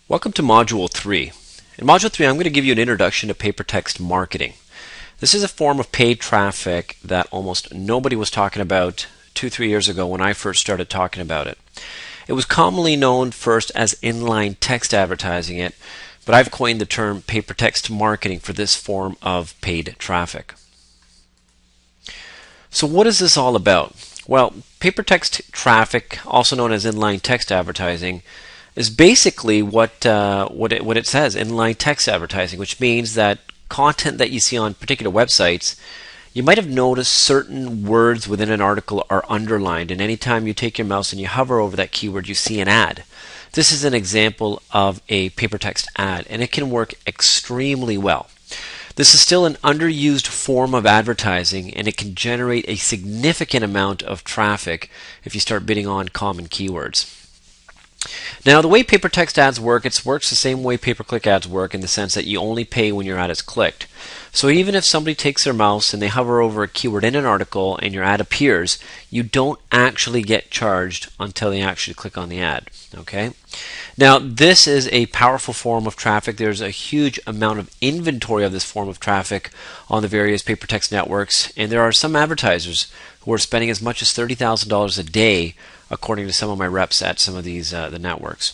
Welcome to Module 3. In Module 3, I'm going to give you an introduction to paper text marketing. This is a form of paid traffic that almost nobody was talking about 2-3 years ago when I first started talking about it. It was commonly known first as inline text advertising, but I've coined the term paper text marketing for this form of paid traffic. So what is this all about? Well, paper text traffic, also known as inline text advertising, is basically what it says, inline text advertising, which means that content that you see on particular websites, you might have noticed certain words within an article are underlined, and anytime you take your mouse and you hover over that keyword, you see an ad. This is an example of a paper text ad, and it can work extremely well. This is still an underused form of advertising, and it can generate a significant amount of traffic if you start bidding on common keywords. Now, the way paper text ads work, it works the same way pay-per-click ads work, in the sense that you only pay when your ad is clicked. So even if somebody takes their mouse and they hover over a keyword in an article and your ad appears, you don't actually get charged until they actually click on the ad. Okay? Now, this is a powerful form of traffic. There's a huge amount of inventory of this form of traffic on the various paper text networks, and there are some advertisers who are spending as much as $30,000 a day, according to some of my reps at some of these the networks.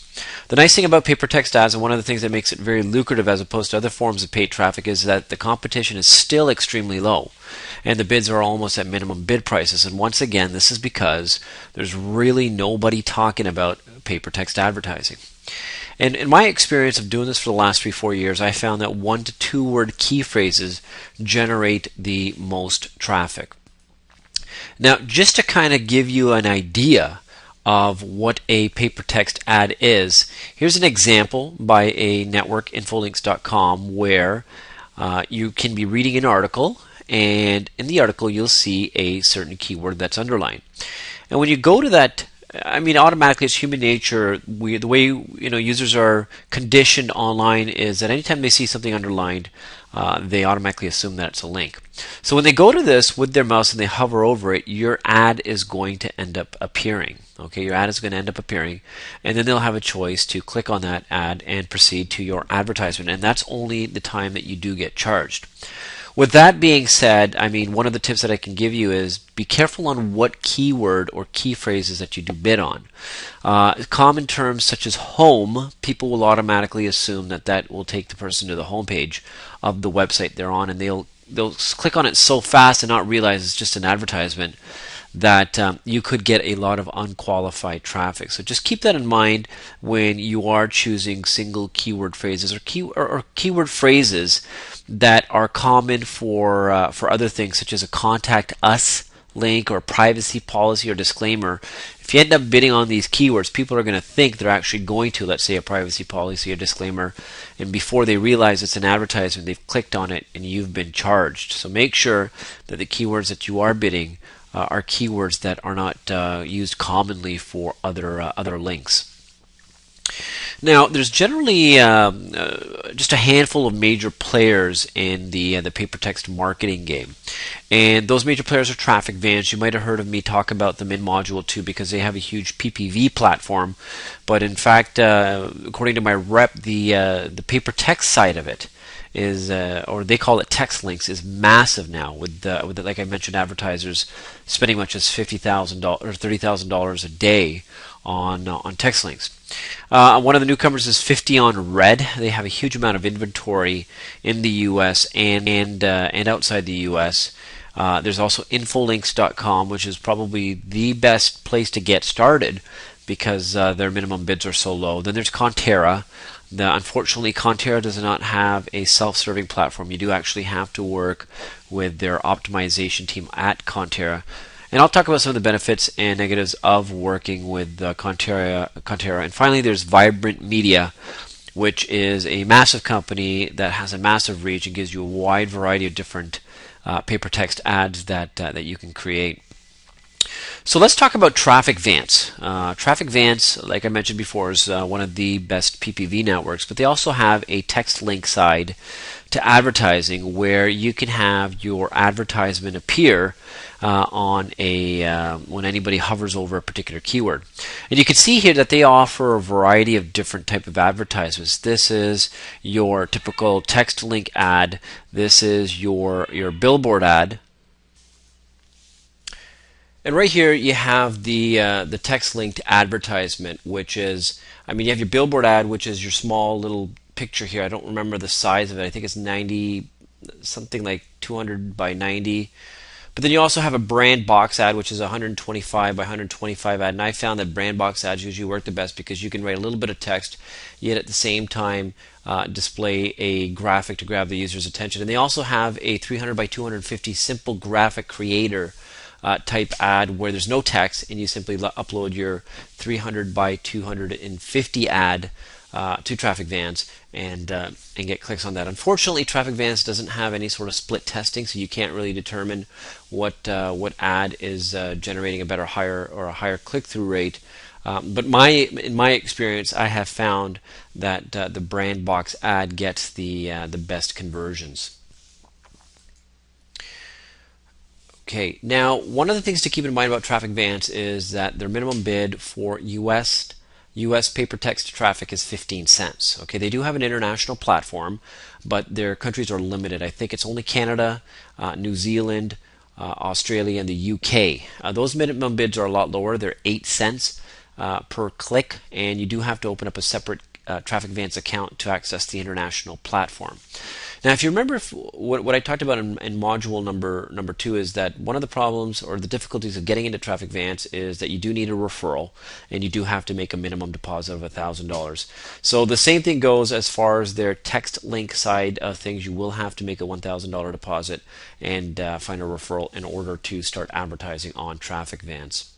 The nice thing about paper text ads, and one of the things that makes it very lucrative as opposed to other forms of paid traffic, is that the competition is still extremely low, and the bids are almost at minimum bid prices. And once again, this is because there's really nobody talking about paper text advertising. And in my experience of doing this for the last 3-4 years, I found that 1 to 2 word key phrases generate the most traffic. Now, just to kind of give you an idea of what a paper text ad is, here's an example by a network, infolinks.com, where you can be reading an article, and in the article you'll see a certain keyword that's underlined. And when you go to that, automatically it's human nature. The way users are conditioned online is that anytime they see something underlined, they automatically assume that it's a link. So when they go to this with their mouse and they hover over it, your ad is going to end up appearing. Okay, your ad is going to end up appearing, and then they'll have a choice to click on that ad and proceed to your advertisement, and that's only the time that you do get charged. With that being said, one of the tips that I can give you is be careful on what keyword or key phrases that you do bid on. Common terms such as home, people will automatically assume that will take the person to the home page of the website they're on, and they'll click on it so fast and not realize it's just an advertisement that you could get a lot of unqualified traffic. So just keep that in mind when you are choosing single keyword phrases or keyword phrases that are common for other things, such as a contact us link or privacy policy or disclaimer. If you end up bidding on these keywords, people are going to think they're actually going to, let's say, a privacy policy or disclaimer, and before they realize it's an advertisement, they've clicked on it and you've been charged. So make sure that the keywords that you are bidding are keywords that are not used commonly for other links. Now, there's generally just a handful of major players in the paper text marketing game, and those major players are traffic vans. You might have heard of me talk about them in Module 2 because they have a huge PPV platform, but in fact, according to my rep, the paper text side of it is, or they call it text links, is massive now with like I mentioned, advertisers spending much as $50,000 or $30,000 a day on text links. One of the newcomers is 50 on Red. They have a huge amount of inventory in the U.S. and outside the U.S. There's also infolinks.com, which is probably the best place to get started because their minimum bids are so low. Then there's Contera. Unfortunately, Contera does not have a self-serving platform. You do actually have to work with their optimization team at Contera. And I'll talk about some of the benefits and negatives of working with Contera. And finally, there's Vibrant Media, which is a massive company that has a massive reach and gives you a wide variety of different paper text ads that you can create. So let's talk about Traffic Vance. Traffic Vance, like I mentioned before, is one of the best PPV networks, but they also have a text link side to advertising where you can have your advertisement appear on a when anybody hovers over a particular keyword. And you can see here that they offer a variety of different type of advertisements. This is your typical text link ad. This is your billboard ad. And right here you have the text linked advertisement, which is, I mean, you have your billboard ad, which is your small little picture here. I don't remember the size of it. I think it's 90, something like 200 by 90. But then you also have a brand box ad, which is 125 by 125 ad. And I found that brand box ads usually work the best because you can write a little bit of text, yet at the same time display a graphic to grab the user's attention. And they also have a 300 by 250 simple graphic creator type ad where there's no text and you simply upload your 300 by 250 ad to Traffic Vance and get clicks on that. Unfortunately, Traffic Vance doesn't have any sort of split testing, so you can't really determine what ad is generating a better higher click-through rate. But in my experience, I have found that the brand box ad gets the best conversions. Okay, now one of the things to keep in mind about Traffic Vance is that their minimum bid for US paper text traffic is 15 cents. Okay, they do have an international platform, but their countries are limited. I think it's only Canada, New Zealand, Australia, and the UK. Those minimum bids are a lot lower. They're 8 cents per click, and you do have to open up a separate Traffic Vance account to access the international platform. Now, if you remember what I talked about in module number 2 is that one of the problems or the difficulties of getting into Traffic Vance is that you do need a referral and you do have to make a minimum deposit of $1,000. So the same thing goes as far as their text link side of things. You will have to make a $1,000 deposit and find a referral in order to start advertising on Traffic Vance.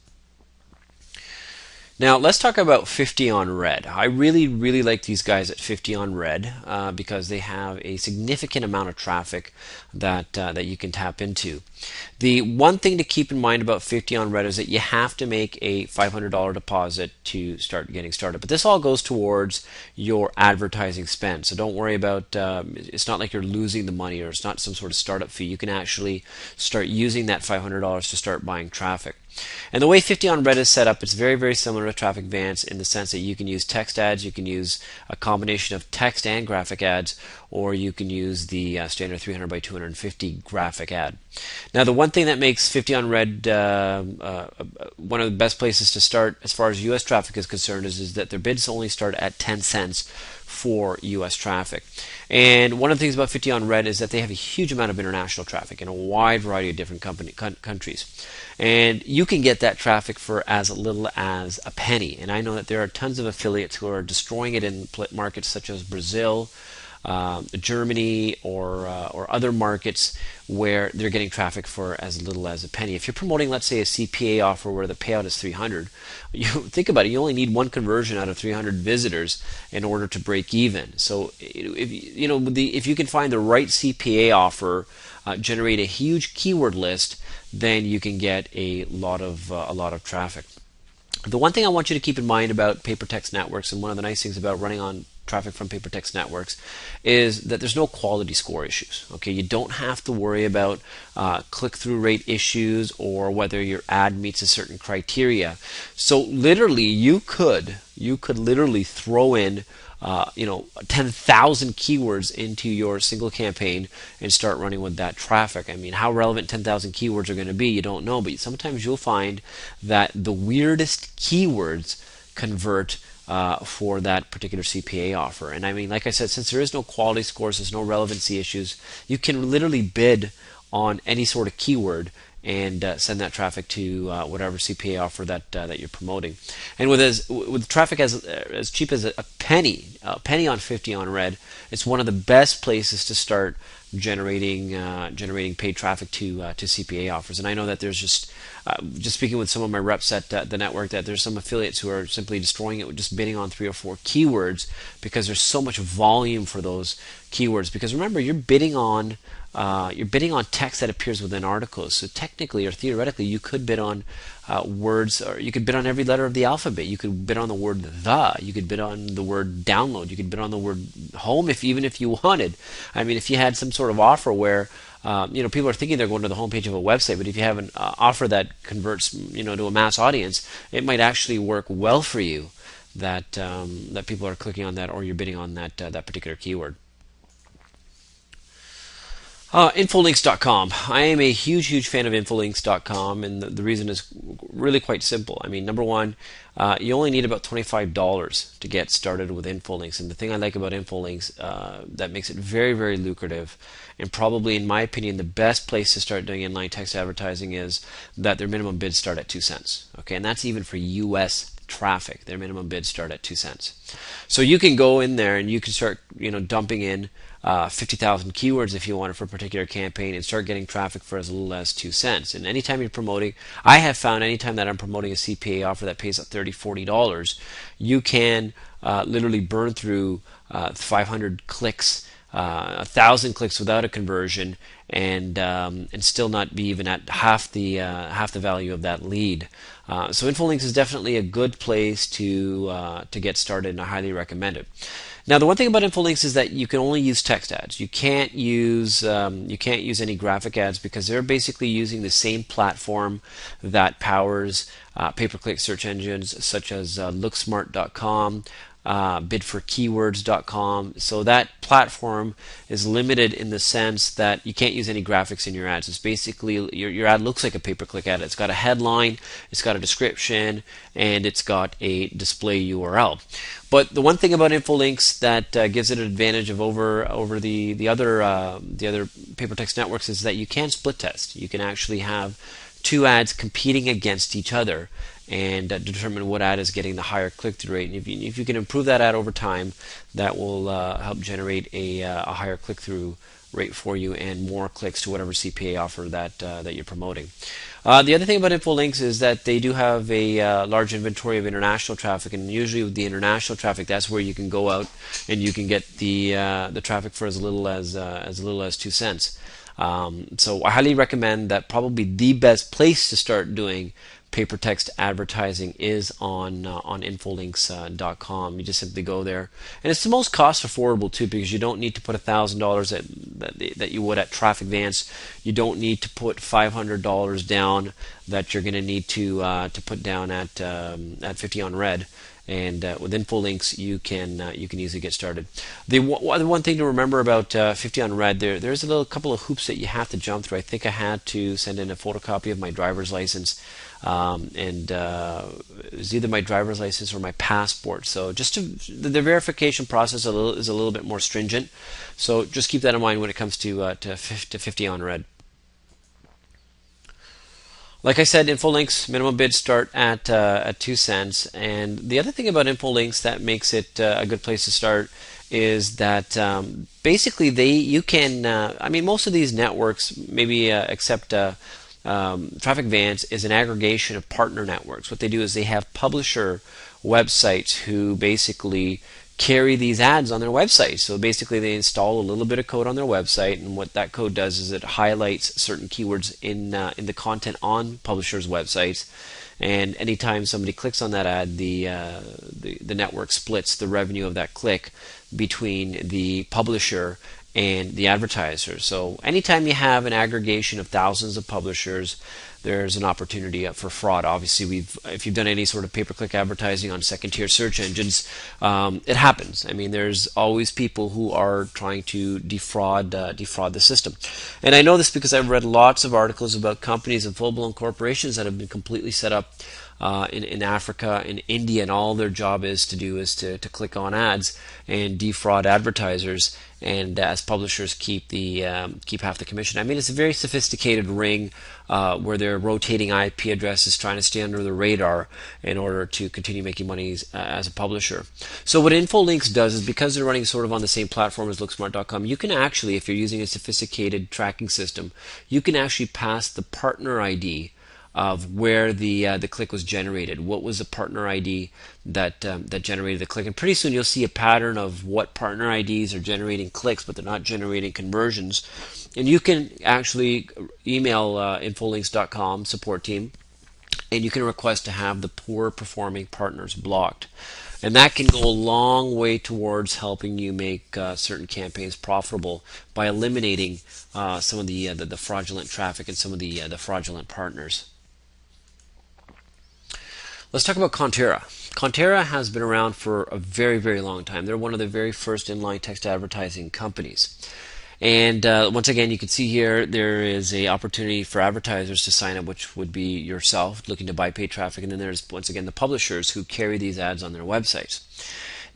Now let's talk about 50 on Red. I really like these guys at 50 on Red because they have a significant amount of traffic that you can tap into. The one thing to keep in mind about 50 on Red is that you have to make a $500 deposit to start getting started. But this all goes towards your advertising spend. So don't worry about it's not like you're losing the money or it's not some sort of startup fee. You can actually start using that $500 to start buying traffic. And the way 50 on Red is set up, it's very similar to Traffic Vance in the sense that you can use text ads, you can use a combination of text and graphic ads, or you can use the standard 300 by 250 graphic ad. Now, the one thing that makes 50 on Red one of the best places to start as far as US traffic is concerned is that their bids only start at 10 cents for US traffic. And one of the things about 50 on Red is that they have a huge amount of international traffic in a wide variety of different countries. And you can get that traffic for as little as a penny. And I know that there are tons of affiliates who are destroying it in markets such as Brazil, Germany, or other markets where they're getting traffic for as little as a penny. If you're promoting, let's say, a CPA offer where the payout is 300, you think about it. You only need one conversion out of 300 visitors in order to break even. So if you can find the right CPA offer, generate a huge keyword list, then you can get a lot of traffic. The one thing I want you to keep in mind about paper text networks, and one of the nice things about running on traffic from paper text networks, is that there's no quality score issues. Okay, you don't have to worry about click-through rate issues or whether your ad meets a certain criteria. So literally, you could literally throw in 10,000 keywords into your single campaign and start running with that traffic. I mean, how relevant 10,000 keywords are going to be, you don't know, but sometimes you'll find that the weirdest keywords convert for that particular CPA offer. And I mean, like I said, since there is no quality scores, there's no relevancy issues, you can literally bid on any sort of keyword and send that traffic to whatever CPA offer that you're promoting. And with traffic as cheap as a penny on 50 on Red, it's one of the best places to start generating paid traffic to CPA offers. And I know that there's just speaking with some of my reps at the network, that there's some affiliates who are simply destroying it with just bidding on 3 or 4 keywords because there's so much volume for those keywords. Because remember, you're bidding on text that appears within articles. So technically or theoretically, you could bid on words, or you could bid on every letter of the alphabet. You could bid on the word the. You could bid on the word download. You could bid on the word home even if you wanted. I mean, if you had some sort of offer where people are thinking they're going to the homepage of a website, but if you have an offer that converts, to a mass audience, it might actually work well for you that people are clicking on that, or you're bidding on that particular keyword. Infolinks.com. I am a huge fan of Infolinks.com, and the reason is really quite simple. I mean, number one, you only need about $25 to get started with Infolinks, and the thing I like about Infolinks that makes it very lucrative, and probably, in my opinion, the best place to start doing inline text advertising is that their minimum bids start at 2 cents. Okay, and that's even for U.S. traffic. Their minimum bids start at 2 cents. So you can go in there and you can start, dumping in 50,000 keywords if you want it for a particular campaign, and start getting traffic for as little as 2 cents. And anytime you're promoting, I have found anytime that I'm promoting a CPA offer that pays $30-$40, you can literally burn through 500 clicks, 1,000 clicks without a conversion, and still not be even at half the value of that lead. So Infolinks is definitely a good place to get started, and I highly recommend it. Now, the one thing about Infolinks is that you can only use text ads. You can't use any graphic ads, because they're basically using the same platform that powers pay-per-click search engines such as looksmart.com, bidforkeywords.com. So that platform is limited in the sense that you can't use any graphics in your ads. It's basically your ad looks like a pay-per-click ad. It's got a headline, it's got a description, and it's got a display URL. But the one thing about Infolinks that gives it an advantage over the other paper text networks is that you can split test. You can actually have two ads competing against each other and determine what ad is getting the higher click-through rate. And if you can improve that ad over time, that will help generate a higher click-through rate for you and more clicks to whatever CPA offer that you're promoting. The other thing about Infolinks is that they do have a large inventory of international traffic, and usually with the international traffic, that's where you can go out and you can get the traffic for as little as 2 cents. So I highly recommend that. Probably the best place to start doing paper text advertising is on Infolinks.com. You just simply go there, and it's the most cost affordable too, because you don't need to put $1,000 that you would at Traffic Vance. You don't need to put $500 down that you're going to need to put down at 50 on Red. And with Infolinks, you can easily get started. The one thing to remember about 50 on Red, there's a couple of hoops that you have to jump through. I think I had to send in a photocopy of my driver's license, and it was either my driver's license or my passport. So the verification process is a little bit more stringent. So just keep that in mind when it comes to 50 on Red. Like I said, Infolinks minimum bids start at 2 cents, and the other thing about Infolinks that makes it a good place to start is that basically you can. Most of these networks, maybe except Traffic Vance, is an aggregation of partner networks. What they do is they have publisher websites who basically carry these ads on their website. So basically they install a little bit of code on their website, and what that code does is it highlights certain keywords in the content on publishers' websites, and anytime somebody clicks on that ad, the network splits the revenue of that click between the publisher and the advertiser. So anytime you have an aggregation of thousands of publishers, there's an opportunity for fraud. Obviously, if you've done any sort of pay-per-click advertising on second-tier search engines, it happens. I mean, there's always people who are trying to defraud the system. And I know this because I've read lots of articles about companies and full-blown corporations that have been completely set up in Africa, in India, and all their job is to click on ads and defraud advertisers, and as publishers keep half the commission. I mean, it's a very sophisticated ring where they're rotating IP addresses, trying to stay under the radar in order to continue making money as a publisher. So what Infolinks does is, because they're running sort of on the same platform as looksmart.com, you can actually, if you're using a sophisticated tracking system, you can actually pass the partner ID of where the click was generated. What was the partner ID that generated the click? And pretty soon you'll see a pattern of what partner IDs are generating clicks, but they're not generating conversions. And you can actually email Infolinks.com support team and you can request to have the poor performing partners blocked. And that can go a long way towards helping you make certain campaigns profitable by eliminating some of the fraudulent traffic and some of the fraudulent partners. Let's talk about Contera. Contera has been around for a very, very long time. They're one of the very first inline text advertising companies. And once again, you can see here there is a opportunity for advertisers to sign up, which would be yourself looking to buy paid traffic, and then there's once again the publishers who carry these ads on their websites.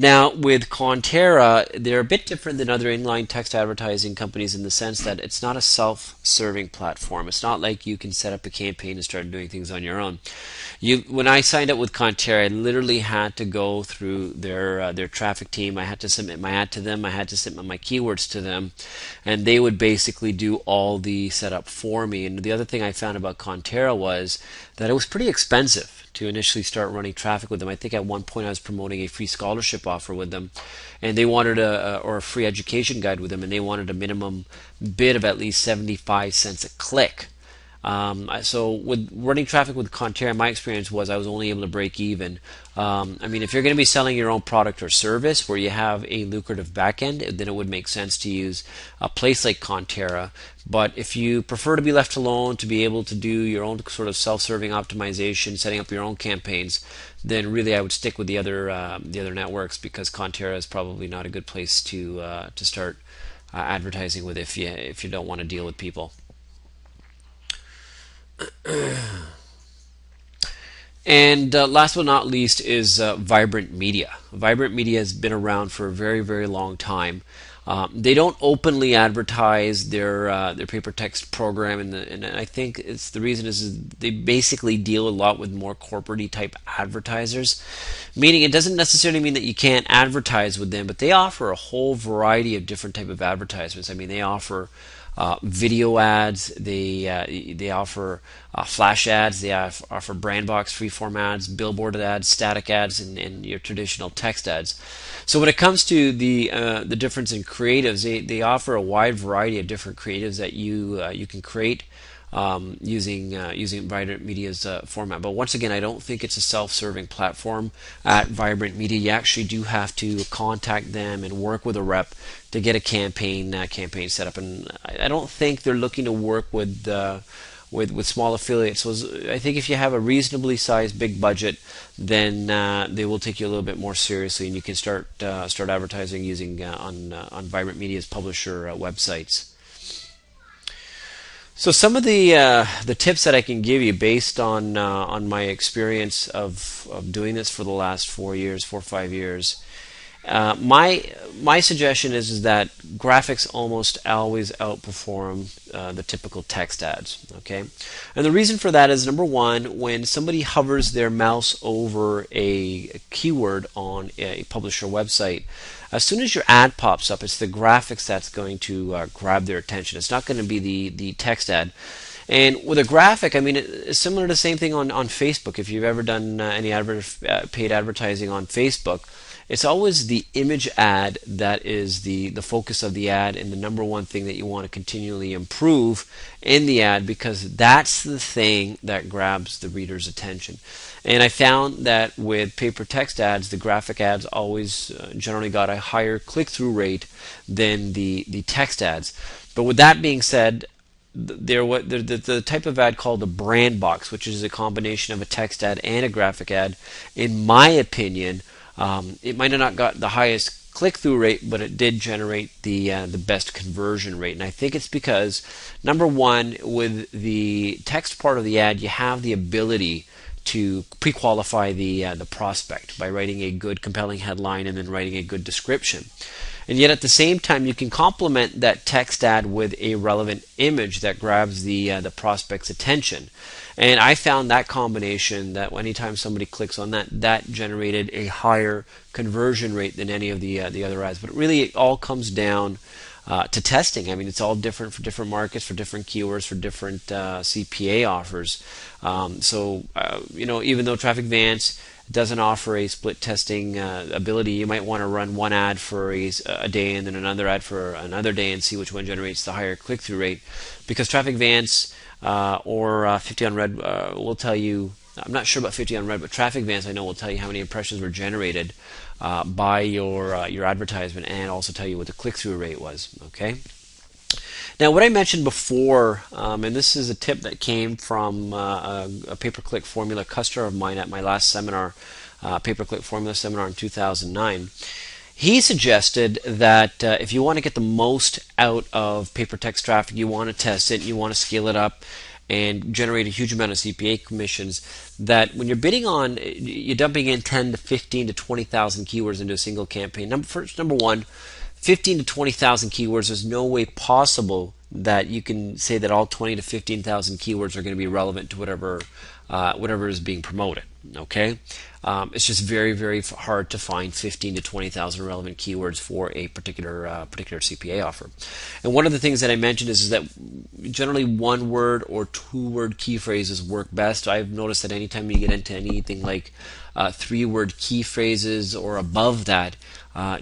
Now, with Contera, they're a bit different than other inline text advertising companies in the sense that it's not a self-serving platform. It's not like you can set up a campaign and start doing things on your own. When I signed up with Contera, I literally had to go through their traffic team. I had to submit my ad to them. I had to submit my keywords to them, and they would basically do all the setup for me. And the other thing I found about Contera was that it was pretty expensive to initially start running traffic with them. I think at one point I was promoting a free scholarship offer with them, and they wanted a free education guide with them, and they wanted a minimum bid of at least 75 cents a click. So with running traffic with Contera, my experience was I was only able to break even. I mean, if you're going to be selling your own product or service where you have a lucrative backend, then it would make sense to use a place like Contera. But if you prefer to be left alone, to be able to do your own sort of self-serving optimization, setting up your own campaigns, then really I would stick with the other networks, because Contera is probably not a good place to start advertising with if you don't want to deal with people. And last but not least is Vibrant Media. Vibrant Media has been around for a very, very long time. They don't openly advertise their paper text program, and I think it's the reason is they basically deal a lot with more corporate type advertisers. Meaning, it doesn't necessarily mean that you can't advertise with them, but they offer a whole variety of different type of advertisements. I mean, they offer video ads, they offer flash ads, they offer brand box freeform ads, billboard ads, static ads, and your traditional text ads. So when it comes to the difference in creatives, they offer a wide variety of different creatives that you can create using Vibrant Media's format. But once again, I don't think it's a self-serving platform at Vibrant Media. You actually do have to contact them and work with a rep to get a campaign set up. And I don't think they're looking to work with small affiliates. So I think if you have a reasonably sized big budget, then they will take you a little bit more seriously, and you can start advertising using on Vibrant Media's publisher websites. So some of the tips that I can give you based on my experience of doing this for the last 4 or 5 years, my suggestion is that graphics almost always outperform the typical text ads. Okay, and the reason for that is, number one, when somebody hovers their mouse over a keyword on a publisher website, as soon as your ad pops up, it's the graphics that's going to grab their attention. It's not going to be the text ad. And with a graphic, I mean, it's similar to the same thing on Facebook. If you've ever done any paid advertising on Facebook, it's always the image ad that is the focus of the ad, and the number one thing that you want to continually improve in the ad, because that's the thing that grabs the reader's attention. And I found that with paper text ads, the graphic ads always generally got a higher click-through rate than the text ads. But with that being said, the type of ad called a brand box, which is a combination of a text ad and a graphic ad, in my opinion, it might have not got the highest click-through rate, but it did generate the best conversion rate. And I think it's because, number one, with the text part of the ad, you have the ability to pre-qualify the prospect by writing a good, compelling headline and then writing a good description. And yet at the same time, you can complement that text ad with a relevant image that grabs the prospect's attention. And I found that combination, that anytime somebody clicks on that generated a higher conversion rate than any of the other ads. But really, it all comes down to testing. I mean, it's all different for different markets, for different keywords, for different CPA offers. Even though Traffic Vance doesn't offer a split testing ability, you might want to run one ad for a day and then another ad for another day and see which one generates the higher click-through rate. Because Traffic Vance or 50 on Red will tell you I'm not sure about 50 on red, but Traffic Advance I know will tell you how many impressions were generated by your advertisement, and also tell you what the click-through rate was. Okay. Now, what I mentioned before, and this is a tip that came from a pay-per-click formula customer of mine at my last seminar, pay-per-click formula seminar in 2009. He suggested that if you want to get the most out of paper text traffic, you want to test it, you want to scale it up, and generate a huge amount of CPA commissions, that when you're bidding on, you're dumping in 10 to 15 to 20,000 keywords into a single campaign. Number one, 15 to 20,000 keywords, there's no way possible that you can say that all 20 to 15,000 keywords are going to be relevant to whatever is being promoted. Okay, it's just very, very hard to find 15 to 20,000 relevant keywords for a particular CPA offer. And one of the things that I mentioned is that generally one word or two word key phrases work best. I've noticed that anytime you get into anything like 3-word key phrases or above that,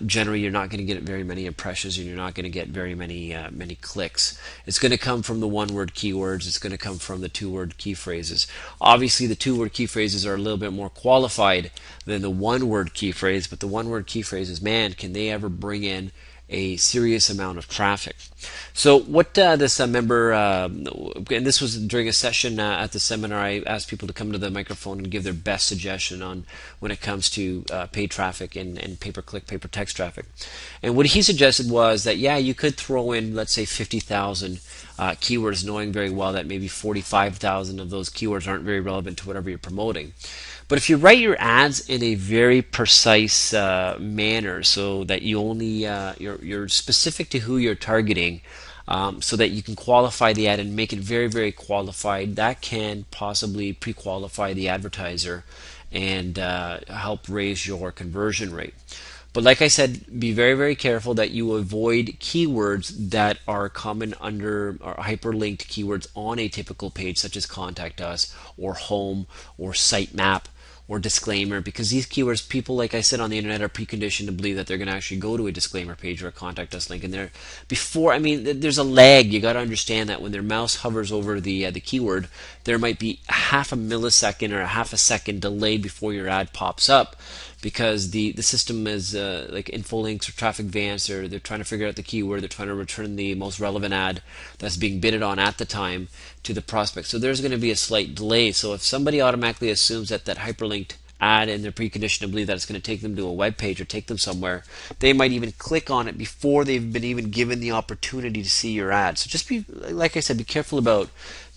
generally you're not going to get very many impressions, and you're not going to get very many clicks. It's going to come from the 1-word keywords. It's going to come from the 2-word key phrases. Obviously, the 2-word key phrases are a little bit more qualified than the 1-word key phrase, but the 1-word key phrases, man, can they ever bring in a serious amount of traffic. So what this member, and this was during a session at the seminar, I asked people to come to the microphone and give their best suggestion on when it comes to paid traffic and pay-per-click, pay-per-text traffic. And what he suggested was that, yeah, you could throw in, let's say, 50,000 keywords, knowing very well that maybe 45,000 of those keywords aren't very relevant to whatever you're promoting. But if you write your ads in a very precise manner, so that you only you're specific to who you're targeting, so that you can qualify the ad and make it very, very qualified, that can possibly pre-qualify the advertiser and help raise your conversion rate. But like I said, be very, very careful that you avoid keywords that are common under or hyperlinked keywords on a typical page, such as contact us or home or sitemap or disclaimer, because these keywords, people, like I said, on the internet are preconditioned to believe that they're going to actually go to a disclaimer page or a contact us link, and there's a lag. You got to understand that when their mouse hovers over the keyword, there might be a half a millisecond or a half a second delay before your ad pops up, because the system is like Infolinks or Traffic Advance, or they're trying to figure out the keyword, they're trying to return the most relevant ad that's being bidded on at the time to the prospect. So there's going to be a slight delay. So if somebody automatically assumes that hyperlinked ad and they're preconditioned to believe that it's going to take them to a web page or take them somewhere, they might even click on it before they've been even given the opportunity to see your ad. So just be, like I said, be careful about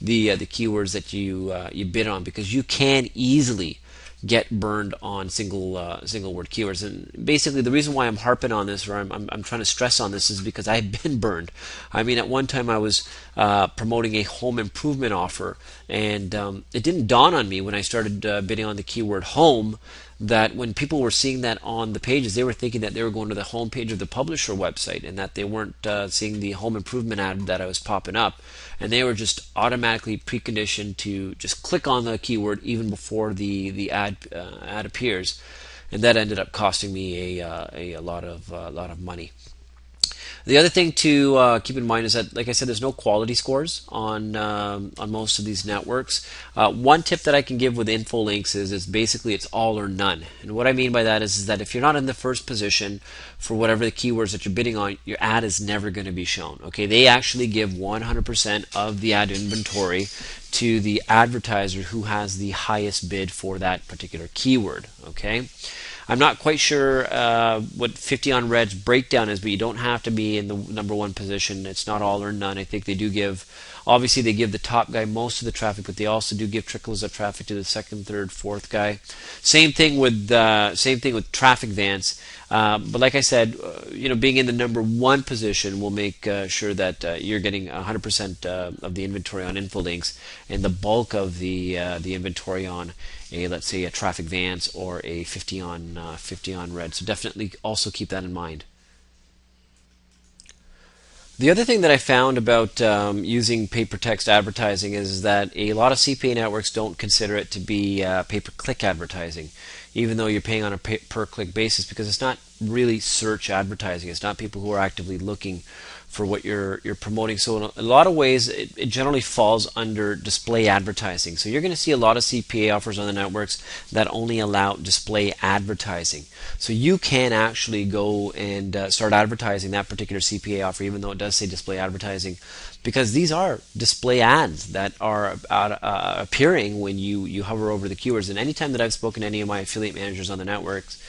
the keywords that you bid on, because you can easily get burned on single word keywords. And basically the reason why I'm harping on this, or I'm trying to stress on this, is because I've been burned. I mean, at one time I was promoting a home improvement offer, and it didn't dawn on me when I started bidding on the keyword home that when people were seeing that on the pages, they were thinking that they were going to the home page of the publisher website, and that they weren't seeing the home improvement ad that I was popping up, and they were just automatically preconditioned to just click on the keyword even before the ad appears, and that ended up costing me a lot of money. The other thing to keep in mind is that, like I said, there's no quality scores on most of these networks. One tip that I can give with Infolinks is basically it's all or none. And what I mean by that is that if you're not in the first position for whatever the keywords that you're bidding on, your ad is never going to be shown. Okay, they actually give 100% of the ad inventory to the advertiser who has the highest bid for that particular keyword. Okay. I'm not quite sure what 50 on Red's breakdown is, but you don't have to be in the number one position. It's not all or none. I think they do give, obviously they give the top guy most of the traffic, but they also do give trickles of traffic to the second, third, fourth guy. Same thing with Traffic Advance. But like I said, being in the number one position will make sure that you're getting 100% of the inventory on Infolinks, and the bulk of the inventory on let's say a Traffic Advance or a 50 on Red. So definitely also keep that in mind. The other thing that I found about using pay-per-text advertising is that a lot of CPA networks don't consider it to be pay-per-click advertising, even though you're paying on a per-click basis, because it's not really search advertising. It's not people who are actively looking for what you're promoting. So in a lot of ways, it generally falls under display advertising. So you're going to see a lot of CPA offers on the networks that only allow display advertising. So you can actually go and start advertising that particular CPA offer, even though it does say display advertising, because these are display ads that are appearing when you hover over the keywords. And anytime that I've spoken to any of my affiliate managers on the networks,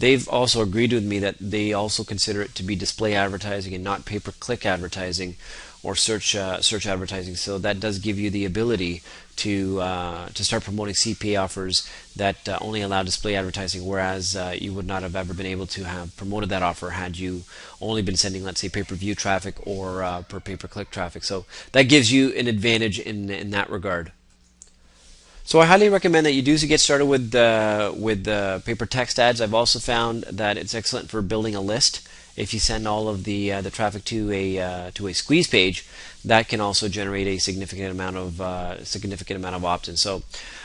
they've also agreed with me that they also consider it to be display advertising and not pay-per-click advertising or search advertising. So that does give you the ability to start promoting CPA offers that only allow display advertising, whereas you would not have ever been able to have promoted that offer had you only been sending, let's say, pay-per-view traffic or per pay-per-click traffic. So that gives you an advantage in that regard. So I highly recommend that you do get started with paper text ads. I've also found that it's excellent for building a list. If you send all of the traffic to a squeeze page, that can also generate a significant amount of opt-ins. So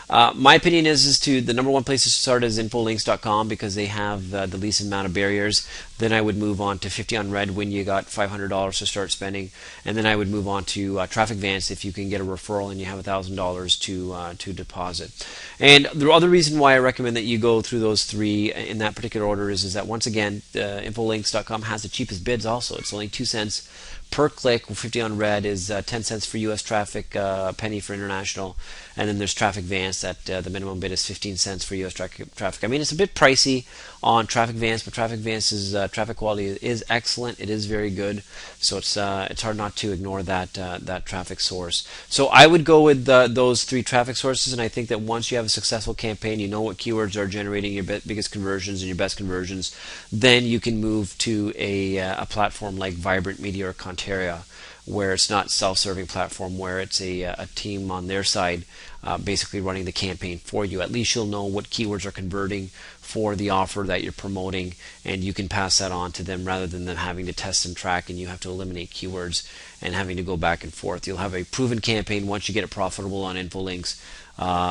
my opinion is to the number one place to start is infolinks.com, because they have the least amount of barriers. Then I would move on to 50 on Red when you got $500 to start spending, and then I would move on to Traffic Vance if you can get a referral and you have $1,000 to deposit. And the other reason why I recommend that you go through those three in that particular order is that, once again, infolinks.com has the cheapest bids. Also, it's only 2 cents per click. 50 on Red is 10 cents for US traffic, penny for international, and then there's Traffic Vance that the minimum bid is 15 cents for US traffic. I mean, it's a bit pricey on Traffic Vance, but Traffic Vance's traffic quality is excellent. It is very good, so it's hard not to ignore that traffic source. So I would go with those three traffic sources, and I think that once you have a successful campaign, you know what keywords are generating your biggest conversions and your best conversions, then you can move to a platform like Vibrant Media or Conteria, where it's not self-serving platform, where it's a team on their side basically running the campaign for you. At least you'll know what keywords are converting for the offer that you're promoting, and you can pass that on to them rather than them having to test and track and you have to eliminate keywords and having to go back and forth. You'll have a proven campaign once you get it profitable on Infolinks,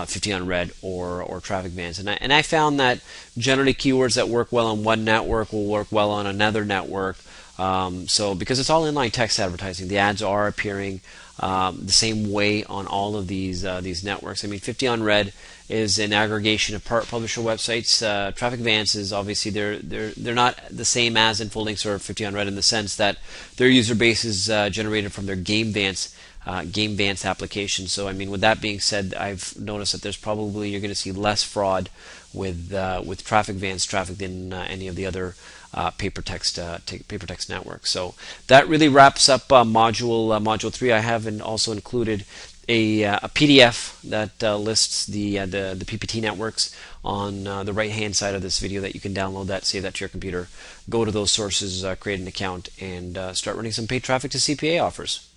50 on Red, or Traffic Vance. And I found that generally keywords that work well on one network will work well on another network. So because it's all inline text advertising, the ads are appearing the same way on all of these networks. I mean, 50 on Red is an aggregation of publisher websites. Traffic Vance is obviously they're not the same as Infolinks or 50 on Red in the sense that their user base is generated from their Game Vance application. So I mean, with that being said, I've noticed that there's probably you're going to see less fraud with Traffic Vance traffic than any of the other paper text networks. So that really wraps up module 3. I have also included a PDF that lists the PPT networks on the right hand side of this video that you can download that, save that to your computer, go to those sources, create an account, and start running some paid traffic to CPA offers.